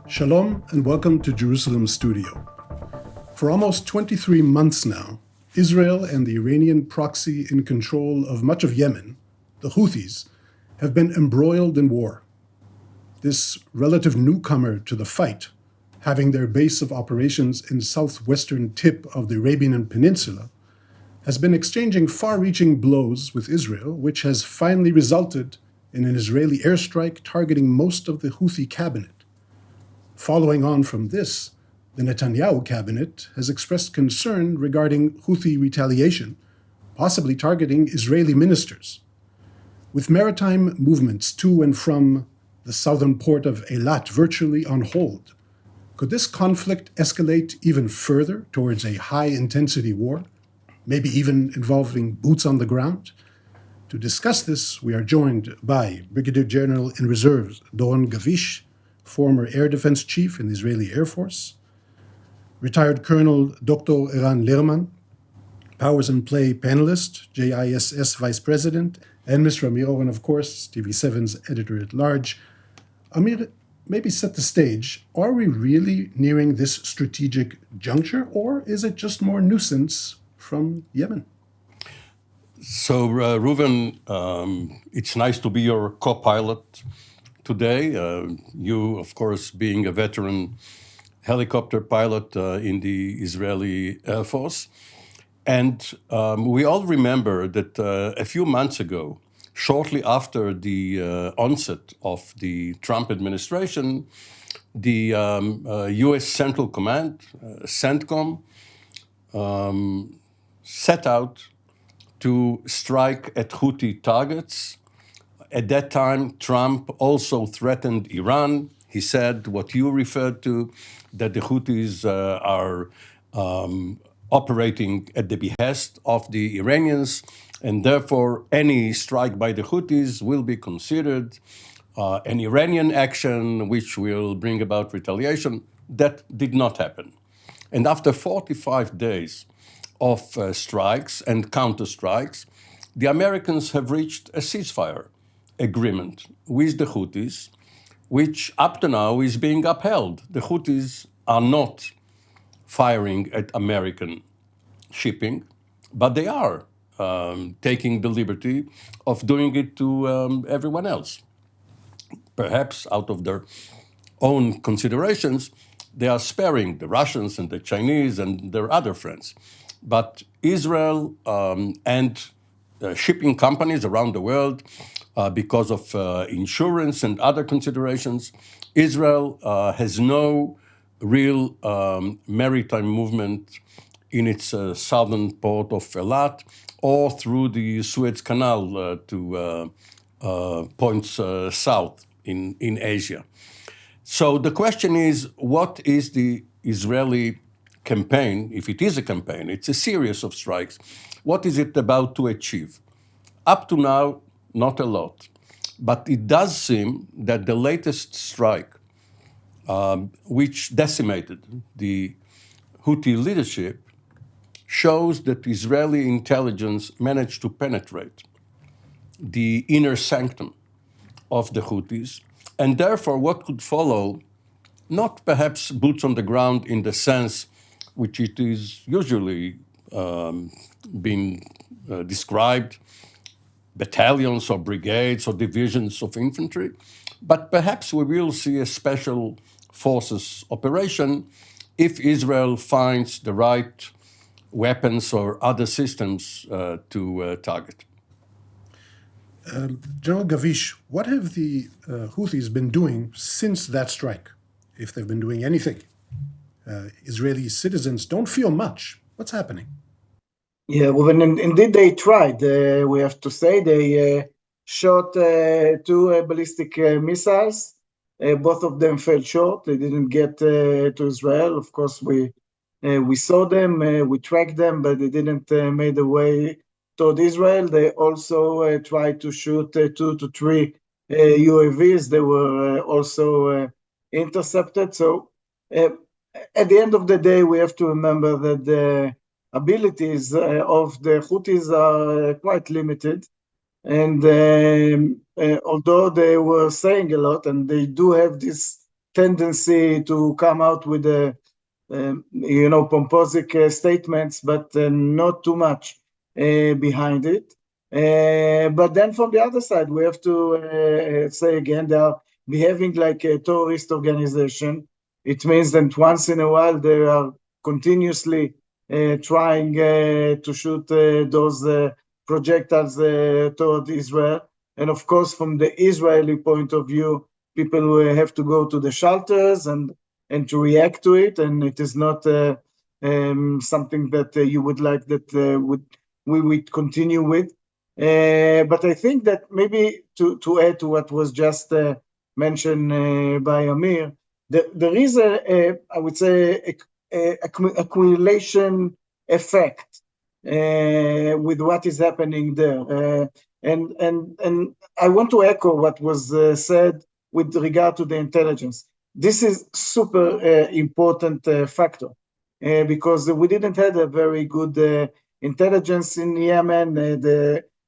Shalom and welcome to Jerusalem Studio. For almost 23 months now, Israel and the Iranian proxy in control of much of Yemen, the Houthis, have been embroiled in war. This relative newcomer to the fight, having their base of operations in the southwestern tip of the Arabian Peninsula, has been exchanging far-reaching blows with Israel, which has finally resulted in an Israeli airstrike targeting most of the Houthi cabinet. Following on from this, the Netanyahu cabinet has expressed concern regarding Houthi retaliation, possibly targeting Israeli ministers. With maritime movements to and from the southern port of Eilat virtually on hold, could this conflict escalate even further towards a high-intensity war, maybe even involving boots on the ground? To discuss this, we are joined by Brigadier General in Reserve Doron Gavish, former Air Defense Chief in the Israeli Air Force, retired Colonel Dr. Eran Lerman, Powers and Play panelist, JISS Vice President, and Mr. Amir Oren, of course, TV7's editor-at-large. Amir, maybe set the stage. Are we really nearing this strategic juncture, or is it just more nuisance from Yemen? So, Reuven, it's nice to be your co-pilot today. You, of course, being a veteran helicopter pilot in the Israeli Air Force. And we all remember that a few months ago, shortly after the onset of the Trump administration, the U.S. Central Command, CENTCOM, set out to strike at Houthi targets. At that time, Trump also threatened Iran. He said what you referred to, that the Houthis are operating at the behest of the Iranians, and therefore any strike by the Houthis will be considered an Iranian action which will bring about retaliation. That did not happen. And after 45 days of strikes and counter-strikes, the Americans have reached a ceasefire agreement with the Houthis, which up to now is being upheld. The Houthis are not firing at American shipping, but they are taking the liberty of doing it to everyone else. Perhaps out of their own considerations, they are sparing the Russians and the Chinese and their other friends. But Israel and shipping companies around the world, because of insurance and other considerations, Israel has no real maritime movement in its southern port of Eilat or through the Suez Canal to points south in Asia. So the question is, what is the Israeli campaign? If it is a campaign, it's a series of strikes. What is it about to achieve? Up to now, not a lot. But it does seem that the latest strike, which decimated the Houthi leadership, shows that Israeli intelligence managed to penetrate the inner sanctum of the Houthis, and therefore what could follow, not perhaps boots on the ground in the sense which it is usually been described, battalions or brigades or divisions of infantry, but perhaps we will see a special forces operation if Israel finds the right weapons or other systems to target. General Gavish, what have the Houthis been doing since that strike, if they've been doing anything? Israeli citizens don't feel much. What's happening? Yeah, well, indeed they tried. We have to say they shot two ballistic missiles. Both of them fell short. They didn't get to Israel. Of course, we saw them, we tracked them, but they didn't make their way toward Israel. They also tried to shoot 2 to 3 UAVs. They were also intercepted. So at the end of the day, we have to remember that the abilities of the Houthis are quite limited. And although they were saying a lot, and they do have this tendency to come out with pomposity statements, but not too much behind it. But then from the other side, we have to say again, they are behaving like a terrorist organization. It means that once in a while they are continuously trying to shoot those projectiles toward Israel. And of course, from the Israeli point of view, people will have to go to the shelters and to react to it. And it is not something that you would like that we would continue with. But I think that maybe to add to what was just mentioned by Amir, there is I would say, accumulation effect with what is happening there. And I want to echo what was said with regard to the intelligence. This is super important factor because we didn't have a very good intelligence in Yemen.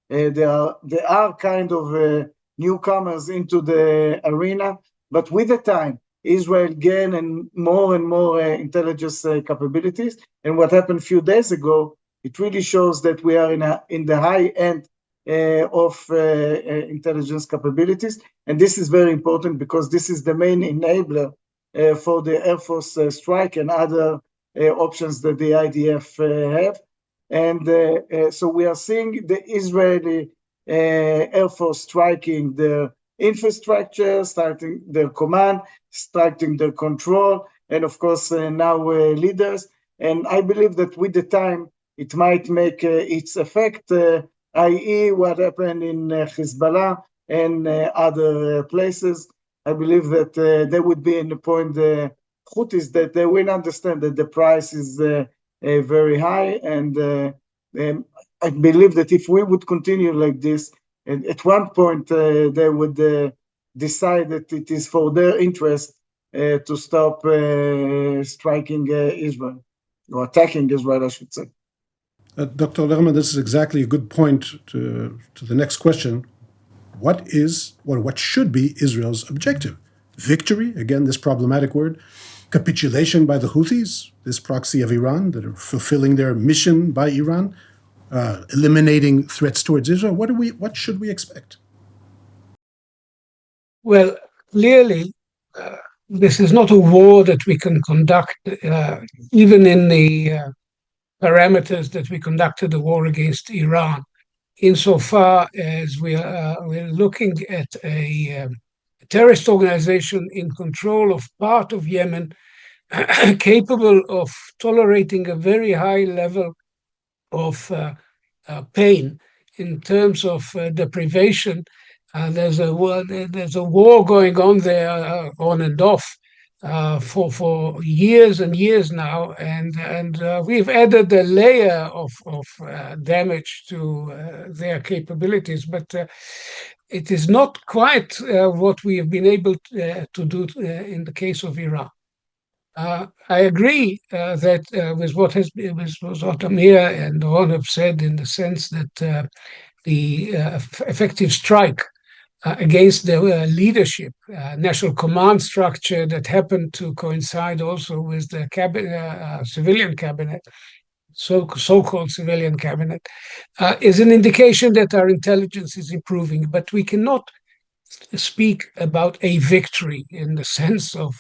They are kind of newcomers into the arena, but with the time, Israel gained and more intelligence capabilities. And what happened a few days ago, it really shows that we are in the high end of intelligence capabilities. And this is very important because this is the main enabler for the Air Force strike and other options that the IDF have. And so we are seeing the Israeli Air Force striking their infrastructure, starting their command, starting their control, and of course now leaders. And I believe that with the time, it might make its effect, i.e. what happened in Hezbollah and other places. I believe that there would be in the point the Houthis that they will understand that the price is very high. And I believe that if we would continue like this, at one point they would decide that it is for their interest to stop striking Israel, or attacking Israel, I should say. Dr. Lerman, this is exactly a good point to the next question. What should be Israel's objective? Victory, again, this problematic word. Capitulation by the Houthis, this proxy of Iran, that are fulfilling their mission by Iran, eliminating threats towards Israel. What should we expect? Well, clearly, this is not a war that we can conduct, even in the parameters that we conducted the war against Iran, insofar as we're looking at a terrorist organization in control of part of Yemen, capable of tolerating a very high level of pain in terms of deprivation. There's a war going on there, on and off, for years and years now, and we've added a layer of damage to their capabilities, but it is not quite what we have been able to do in the case of Iran. I agree that with what Amir and Ron have said, in the sense that the effective strike against the leadership, national command structure that happened to coincide also with the civilian cabinet, so-called civilian cabinet, is an indication that our intelligence is improving. But we cannot speak about a victory in the sense of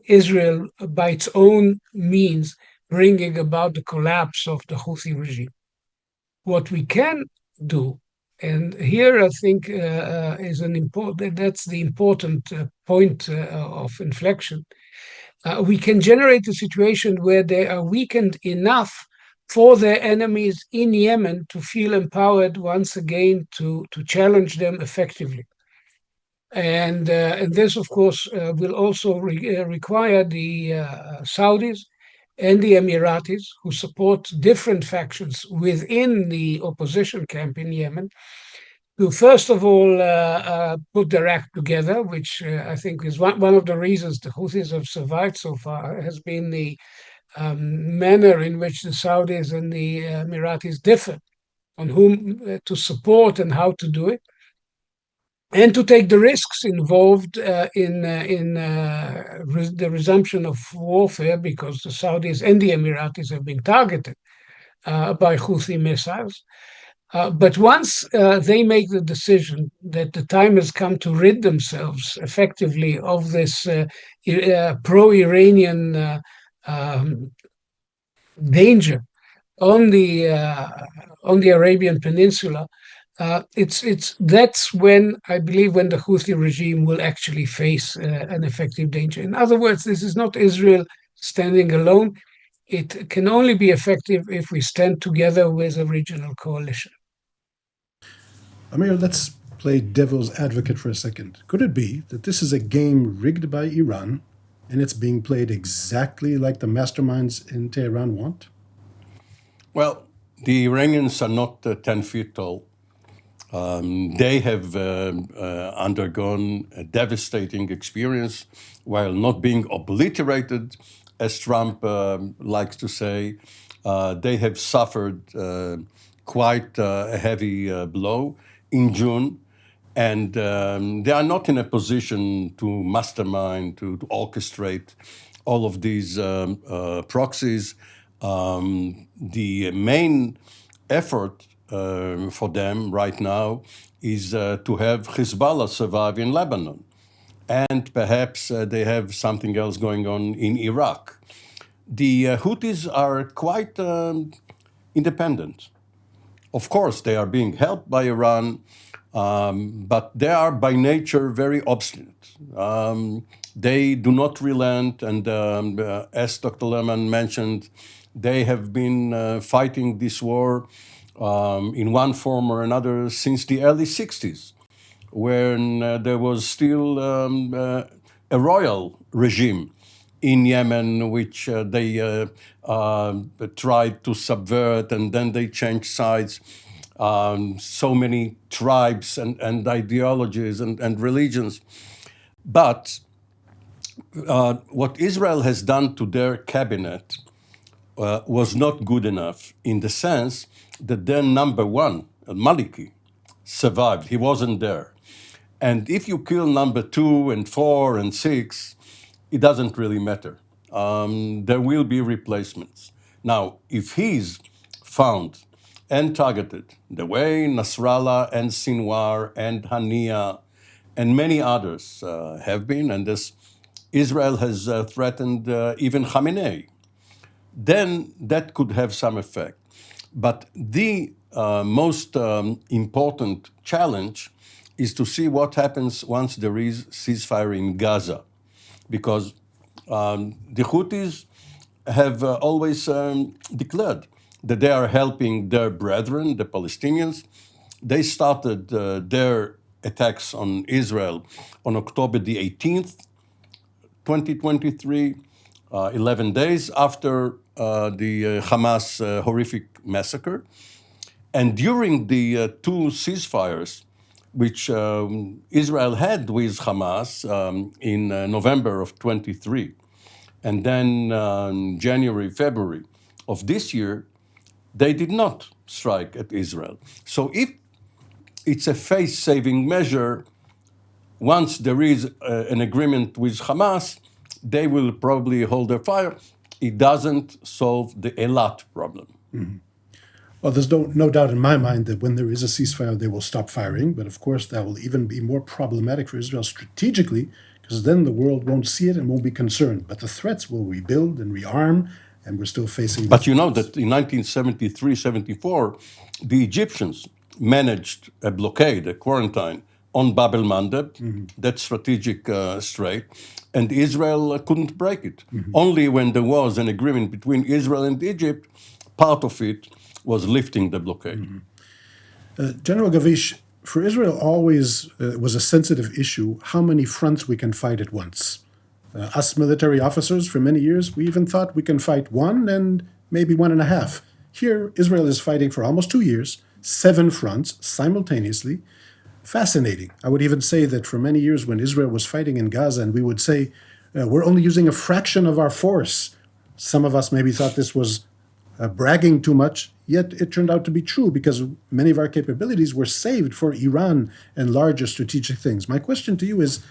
Israel, by its own means, bringing about the collapse of the Houthi regime. What we can do, and here I think is that's the important point of inflection. We can generate a situation where they are weakened enough for their enemies in Yemen to feel empowered once again to challenge them effectively. And this, of course, will also require the Saudis and the Emiratis, who support different factions within the opposition camp in Yemen, to first of all put their act together, which I think is one of the reasons the Houthis have survived so far, has been the manner in which the Saudis and the Emiratis differ on whom to support and how to do it. and to take the risks involved in the resumption of warfare, because the Saudis and the Emiratis have been targeted by Houthi missiles. But once they make the decision that the time has come to rid themselves effectively of this pro-Iranian danger on the Arabian Peninsula, that's when I believe when the Houthi regime will actually face an effective danger. In other words, this is not Israel standing alone. It can only be effective if we stand together with a regional coalition. Amir, let's play devil's advocate for a second. Could it be that this is a game rigged by Iran and it's being played exactly like the masterminds in Tehran want? Well, the Iranians are not 10 feet tall. They have undergone a devastating experience while not being obliterated, as Trump likes to say. They have suffered quite a heavy blow in June, and they are not in a position to mastermind, to orchestrate all of these proxies. The main effort for them right now is to have Hezbollah survive in Lebanon. And perhaps they have something else going on in Iraq. The Houthis are quite independent. Of course, they are being helped by Iran, but they are by nature very obstinate. They do not relent, and as Dr. Lerman mentioned, they have been fighting this war in one form or another since the early 60s, when there was still a royal regime in Yemen, which they tried to subvert, and then they changed sides. So many tribes and ideologies and religions. But what Israel has done to their cabinet was not good enough, in the sense that their number one, Maliki, survived. He wasn't there. And if you kill number 2 and 4 and 6, it doesn't really matter. There will be replacements. Now, if he's found and targeted, the way Nasrallah and Sinwar and Hania and many others have been, and this Israel has threatened even Khamenei, then that could have some effect. But the most important challenge is to see what happens once there is ceasefire in Gaza. Because the Houthis have always declared that they are helping their brethren, the Palestinians. They started their attacks on Israel on October the 18th, 2023, 11 days after the Hamas horrific massacre. And during the 2 ceasefires, which Israel had with Hamas in November of 23, and then January, February of this year, they did not strike at Israel. So if it's a face-saving measure, once there is an agreement with Hamas, they will probably hold their fire. It doesn't solve the Eilat problem. Mm-hmm. Well, there's no doubt in my mind that when there is a ceasefire, they will stop firing. But of course, that will even be more problematic for Israel strategically, because then the world won't see it and won't be concerned. But the threats will rebuild and rearm, and we're still facing... But you know that in 1973-74, the Egyptians managed a blockade, a quarantine, on Bab el-Mandeb, that strategic strait, and Israel couldn't break it. Only when there was an agreement between Israel and Egypt, part of it was lifting the blockade. General Gavish, for Israel always was a sensitive issue how many fronts we can fight at once. Us military officers, for many years, we even thought we can fight 1 and maybe 1.5. Here, Israel is fighting for almost 2 years, 7 fronts simultaneously. Fascinating. I would even say that for many years when Israel was fighting in Gaza, and we would say, we're only using a fraction of our force. Some of us maybe thought this was bragging too much, yet it turned out to be true because many of our capabilities were saved for Iran and larger strategic things. My question to you is,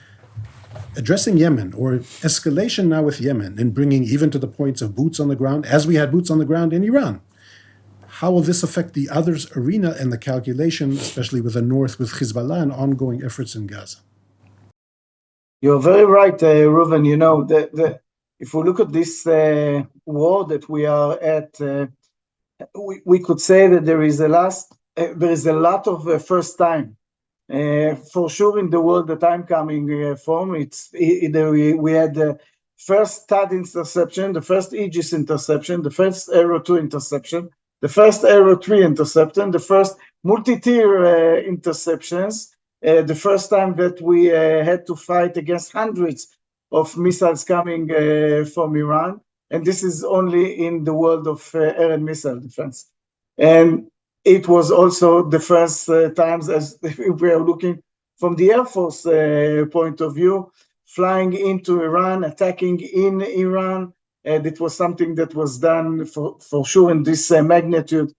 addressing Yemen, or escalation now with Yemen, and bringing even to the points of boots on the ground, as we had boots on the ground in Iran, how will this affect the others' arena and the calculation, especially with the North, with Hezbollah and ongoing efforts in Gaza? You're very right, Reuven. You know, if we look at this war that we are at, we could say that there is a lot of first time. For sure, in the world that I'm coming from, we had the first THAAD interception, the first Aegis interception, the first Arrow 2 interception, the first Arrow 3 interception, the first multi-tier interceptions, the first time that we had to fight against hundreds of missiles coming from Iran, and this is only in the world of air and missile defense. And it was also the first times, as we are looking from the Air Force point of view, flying into Iran, attacking in Iran. It was something that was done for sure in this magnitude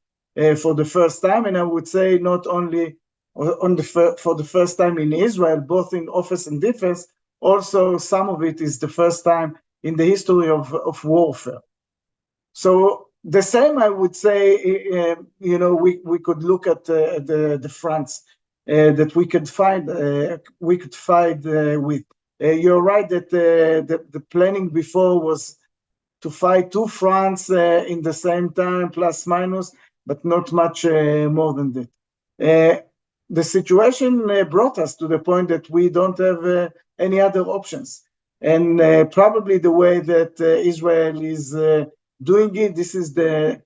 for the first time. And I would say not only for the first time in Israel, both in offense and defense, also some of it is the first time in the history of warfare. So the same, I would say, we could look at the fronts that we could find with. You're right that the planning before was to fight two fronts in the same time, plus minus, but not much more than that. The situation brought us to the point that we don't have any other options. And probably the way that Israel is doing it, this is the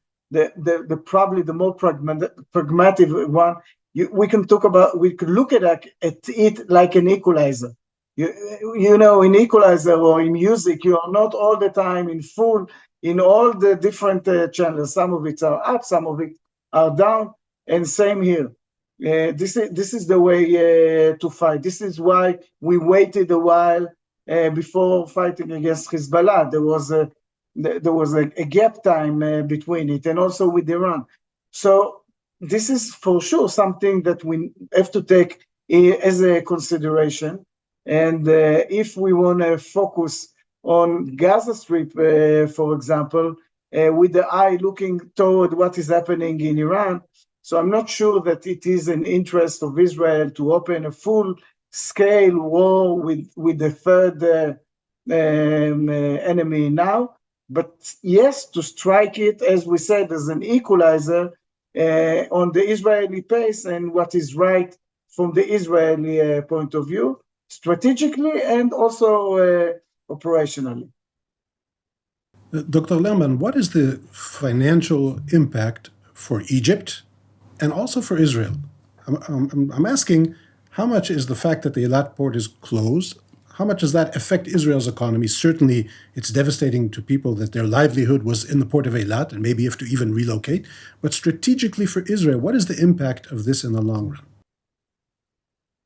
probably the more pragmatic one. We could look at it like an equalizer. You know, in equalizer or in music, you are not all the time in full in all the different channels. Some of it are up, some of it are down, and same here. This is the way to fight. This is why we waited a while before fighting against Hezbollah. There was a gap time between it, and also with Iran. So this is for sure something that we have to take as a consideration. And if we want to focus on Gaza Strip, for example, with the eye looking toward what is happening in Iran, so I'm not sure that it is an interest of Israel to open a full-scale war with the third enemy now. But yes, to strike it, as we said, as an equalizer on the Israeli pace and what is right from the Israeli point of view, strategically and also operationally. Dr. Lerman, what is the financial impact for Egypt and also for Israel? I'm asking, how much is the fact that the Eilat port is closed? How much does that affect Israel's economy? Certainly, it's devastating to people that their livelihood was in the port of Eilat and maybe have to even relocate. But strategically for Israel, what is the impact of this in the long run?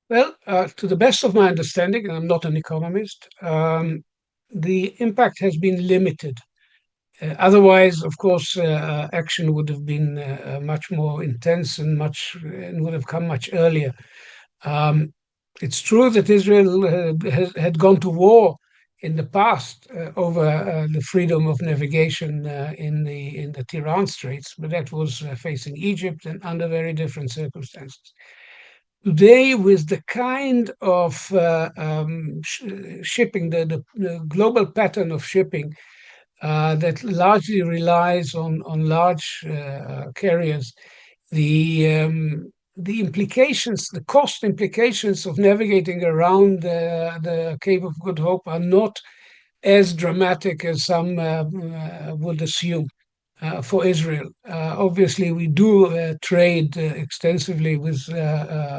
Well, to the best of my understanding, and I'm not an economist, the impact has been limited. Otherwise, of course, action would have been much more intense and would have come much earlier. It's true that Israel had gone to war in the past over the freedom of navigation in the Tiran Straits, but that was facing Egypt and under very different circumstances. Today, with the kind of shipping, the global pattern of shipping that largely relies on large carriers, the implications, the cost implications of navigating around the Cape of Good Hope are not as dramatic as some would assume. For Israel. Obviously, we do trade extensively with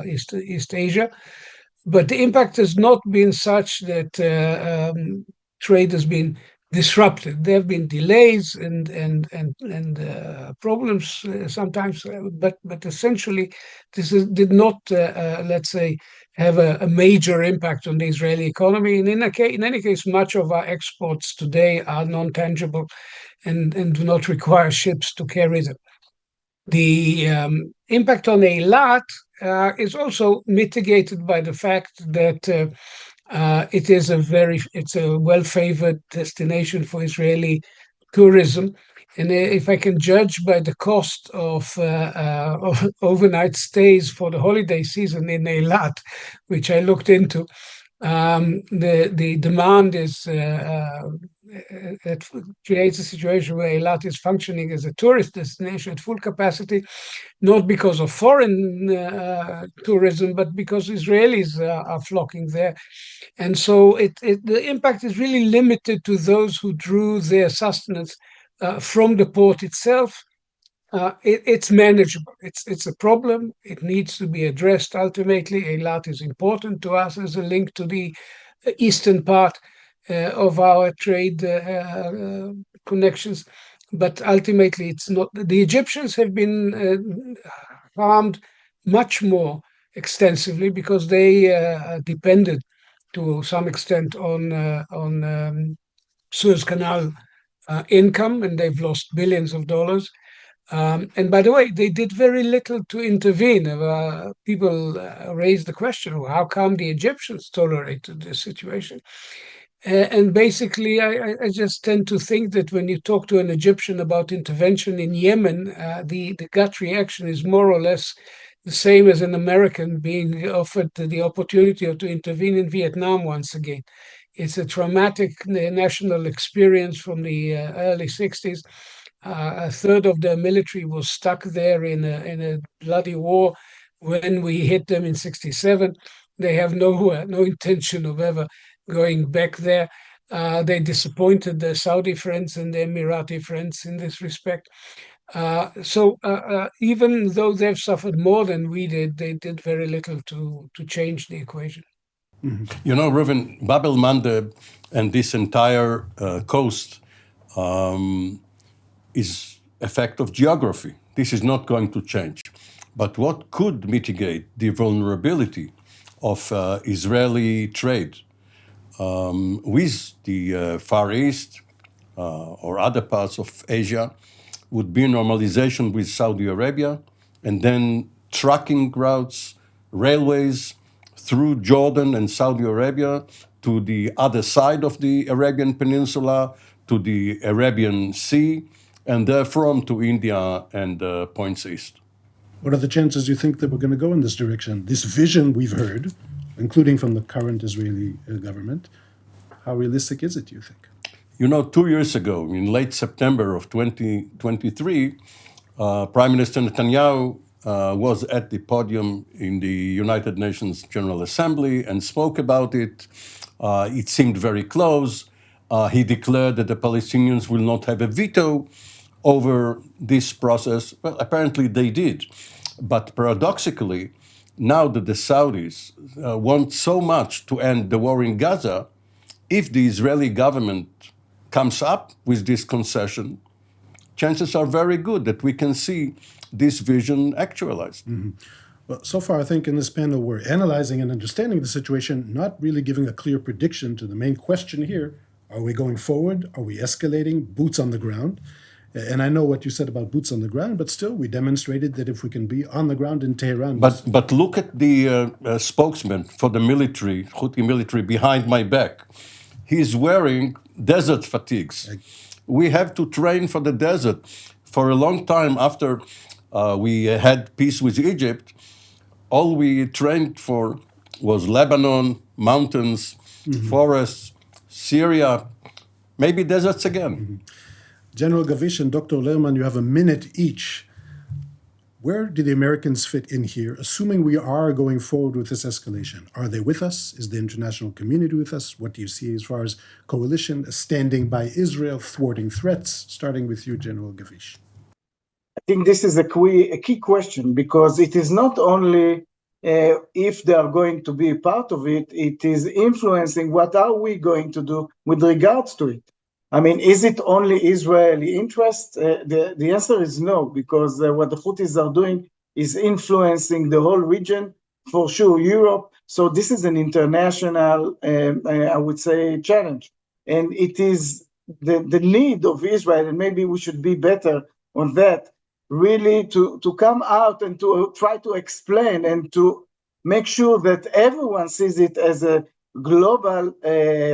East Asia, but the impact has not been such that trade has been disrupted. There have been delays and problems sometimes, but essentially this did not, let's say, have a major impact on the Israeli economy. And in any case, much of our exports today are non-tangible and do not require ships to carry them. The impact on Eilat is also mitigated by the fact that it's a well-favored destination for Israeli tourism. And if I can judge by the cost of overnight stays for the holiday season in Eilat, which I looked into, the demand it creates a situation where Eilat is functioning as a tourist destination at full capacity, not because of foreign tourism, but because Israelis are flocking there. And so the impact is really limited to those who drew their sustenance from the port itself. It's manageable. It's a problem. It needs to be addressed ultimately. Eilat is important to us as a link to the eastern part of our trade connections. But ultimately, it's not. The Egyptians have been harmed much more extensively because they depended to some extent on Suez Canal income, and they've lost billions of dollars. And by the way, they did very little to intervene. People raised the question, how come the Egyptians tolerated this situation? And basically, I just tend to think that when you talk to an Egyptian about intervention in Yemen, the gut reaction is more or less the same as an American being offered the opportunity to intervene in Vietnam once again. It's a traumatic national experience from the early 60s. A third of the military was stuck there in a bloody war when we hit them in 67. They have no intention of ever going back there. They disappointed their Saudi friends and their Emirati friends in this respect. So even though they've suffered more than we did, they did very little to change the equation. You know, Reuven, Bab el-Mandeb and this entire coast is effect of geography. This is not going to change. But what could mitigate the vulnerability of Israeli trade with the Far East or other parts of Asia would be normalization with Saudi Arabia, and then trucking routes, railways through Jordan and Saudi Arabia to the other side of the Arabian Peninsula, to the Arabian Sea, and therefrom to India and points east. What are the chances you think that we're going to go in this direction? This vision we've heard, including from the current Israeli government, how realistic is it, do you think? You know, 2 years ago, in late September of 2023, Prime Minister Netanyahu was at the podium in the United Nations General Assembly and spoke about it. It seemed very close. He declared that the Palestinians will not have a veto over this process. Well, apparently they did. But paradoxically, now that the Saudis want so much to end the war in Gaza, if the Israeli government comes up with this concession, chances are very good that we can see this vision actualized. Mm-hmm. Well, so far, I think in this panel, we're analyzing and understanding the situation, not really giving a clear prediction to the main question here. Are we going forward? Are we escalating? Boots on the ground? And I know what you said about boots on the ground, but still, we demonstrated that if we can be on the ground in Tehran. But look at the spokesman for the military, Houthi military, behind my back. He's wearing desert fatigues. We have to train for the desert. For a long time after we had peace with Egypt, all we trained for was Lebanon, mountains, forests, Syria, maybe deserts again. General Gavish and Dr. Lerman, you have a minute each. Where do the Americans fit in here, assuming we are going forward with this escalation? Are they with us? Is the international community with us? What do you see as far as coalition, standing by Israel, thwarting threats? Starting with you, General Gavish. I think this is a key question, because it is not only if they are going to be part of it, it is influencing what are we going to do with regards to it. I mean, is it only Israeli interest? The answer is no, because what the Houthis are doing is influencing the whole region for sure Europe. So this is an international, I would say, challenge. And it is the need of Israel, and maybe we should be better on that, really to come out and to try to explain and to make sure that everyone sees it as a global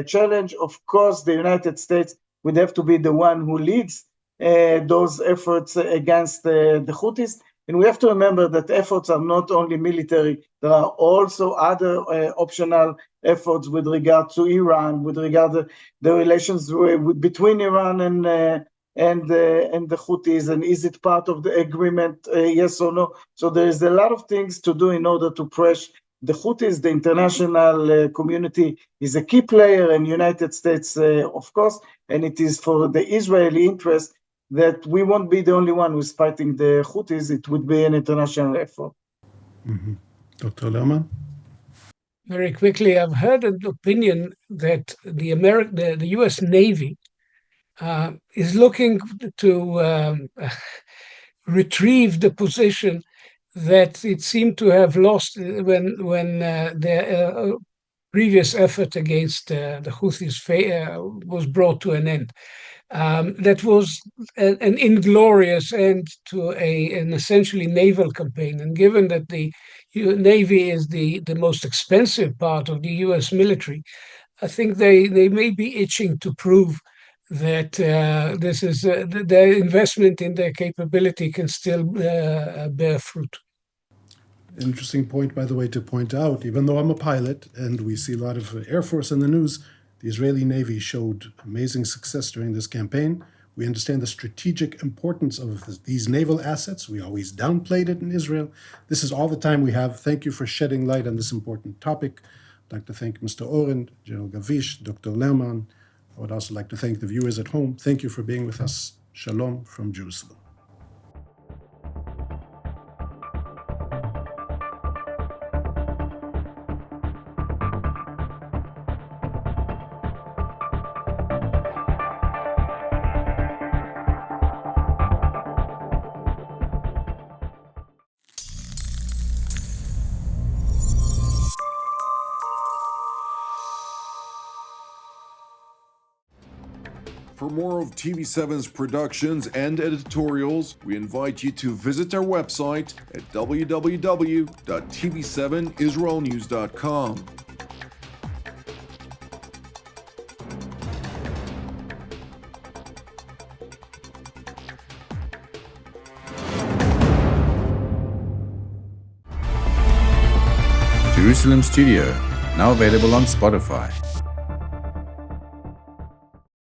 challenge. Of course, the United States would have to be the one who leads those efforts against the Houthis. And we have to remember that efforts are not only military, there are also other optional efforts with regard to Iran, with regard to the relations between Iran and the Houthis, and is it part of the agreement, yes or no? So there is a lot of things to do in order to press the Houthis. The international community is a key player, and United States, of course, and it is for the Israeli interest that we won't be the only one who's fighting the Houthis. It would be an international effort. Mm-hmm. Dr. Lerman? Very quickly, I've heard an opinion that the U.S. Navy is looking to retrieve the position that it seemed to have lost when the previous effort against the Houthis was brought to an end. That was an inglorious end to an essentially naval campaign. And given that the Navy is the most expensive part of the US military, I think they may be itching to prove that this is their investment in their capability can still bear fruit. Interesting point, by the way, to point out, even though I'm a pilot and we see a lot of Air Force in the news, the Israeli Navy showed amazing success during this campaign. We understand the strategic importance of these naval assets. We always downplayed it in Israel. This is all the time we have. Thank you for shedding light on this important topic. I'd like to thank Mr. Oren, General Gavish, Dr. Lerman. I would also like to thank the viewers at home. Thank you for being with us. Shalom from Jerusalem. For more of TV7's productions and editorials, we invite you to visit our website at www.tv7israelnews.com. Jerusalem Studio, now available on Spotify.